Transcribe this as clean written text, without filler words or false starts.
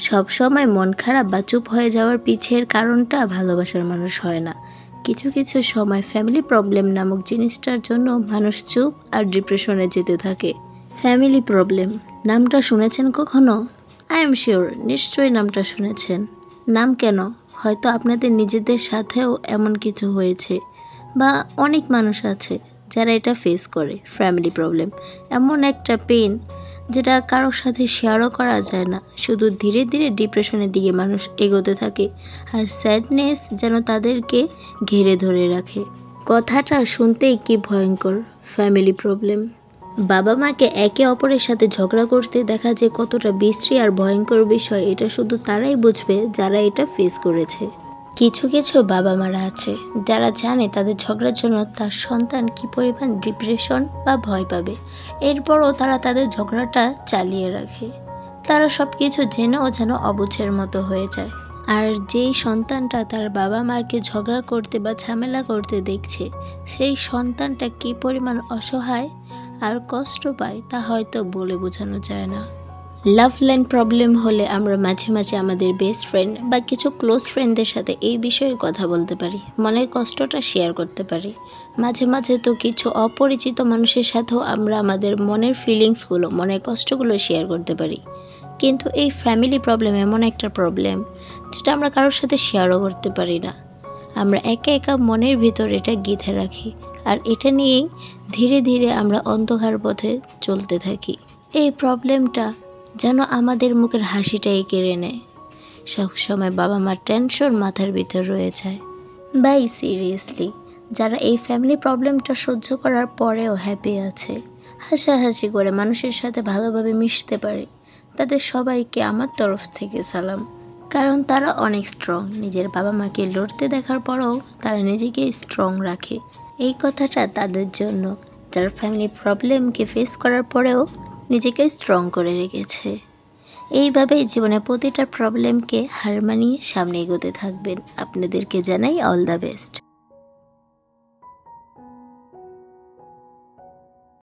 সব সময় মন খারাপ বা চুপ হয়ে যাওয়ার পিছের কারণটা ভালোবাসার মানুষ হয় না। কিছু কিছু সময় ফ্যামিলি প্রবলেম নামক জিনিসটার জন্য মানুষ চুপ আর ডিপ্রেশনে যেতে থাকে। ফ্যামিলি প্রবলেম নামটা শুনেছেন কখনো? আই এম শিওর নিশ্চয়ই নামটা শুনেছেন। নাম কেন? হয়তো আপনাদের নিজেদের সাথেও এমন কিছু হয়েছে, বা অনেক মানুষ আছে যারা এটা ফেস করে। ফ্যামিলি প্রবলেম এমন একটা পেন যেটা কারোর সাথে শেয়ারও করা যায় না, শুধু ধীরে ধীরে ডিপ্রেশনের দিকে মানুষ এগোতে থাকে, আর স্যাডনেস যেন তাদেরকে ঘিরে ধরে রাখে। কথাটা শুনতেই কি ভয়ঙ্কর। ফ্যামিলি প্রবলেম, বাবা মাকে একে অপরের সাথে ঝগড়া করতে দেখা যে কতটা বিশ্রী আর ভয়ঙ্কর বিষয়, এটা শুধু তারাই বুঝবে যারা এটা ফেস করেছে। কিছু কিছু বাবা মারা আছে যারা জানে তাদের ঝগড়ার জন্য তার সন্তান কি পরিমাণ ডিপ্রেশন বা ভয় পাবে, এরপরও তারা তাদের ঝগড়াটা চালিয়ে রাখে। তারা সব কিছু জেনেও যেন অবুঝের মতো হয়ে যায়। আর যেই সন্তানটা তার বাবা মাকে ঝগড়া করতে বা ঝামেলা করতে দেখছে, সেই সন্তানটা কি পরিমাণ অসহায় আর কষ্ট পায় তা হয়তো বলে বোঝানো যায় না। লাভ লাইন প্রবলেম হলে আমরা মাঝে মাঝে আমাদের বেস্ট ফ্রেন্ড বা কিছু ক্লোজ ফ্রেন্ডদের সাথে এই বিষয়ে কথা বলতে পারি, মনের কষ্টটা শেয়ার করতে পারি। মাঝে মাঝে তো কিছু অপরিচিত মানুষের সাথেও আমরা আমাদের মনের ফিলিংসগুলো, মনের কষ্টগুলো শেয়ার করতে পারি। কিন্তু এই ফ্যামিলি প্রবলেম এমন একটা প্রবলেম যেটা আমরা কারোর সাথে শেয়ারও করতে পারি না। আমরা একা একা মনের ভিতর এটা গেঁথে রাখি, আর এটা নিয়েই ধীরে ধীরে আমরা অন্ধকার পথে চলতে থাকি। এই প্রবলেমটা যেন আমাদের মুখের হাসিটাই কেড়ে নেয়। সবসময় বাবা মার টেনশন মাথার ভিতর রয়ে যায়। বাই সিরিয়াসলি, যারা এই ফ্যামিলি প্রবলেমটা সহ্য করার পরেও হ্যাপি আছে, হাসাহাসি করে মানুষের সাথে ভালোভাবে মিশতে পারে, তাদের সবাইকে আমার তরফ থেকে সালাম। কারণ তারা অনেক স্ট্রং। নিজের বাবা মাকে লড়তে দেখার পরেও তারা নিজেকে স্ট্রং রাখে। এই কথাটা তাদের জন্য যারা ফ্যামিলি প্রবলেমকে ফেস করার পরেও নিজেকে স্ট্রং করে রেখেছে। এইভাবেই জীবনে প্রতিটা প্রবলেমকে হার মানিয়ে সামনে এগোতে থাকবেন। আপনাদেরকে জানাই অল দ্য বেস্ট।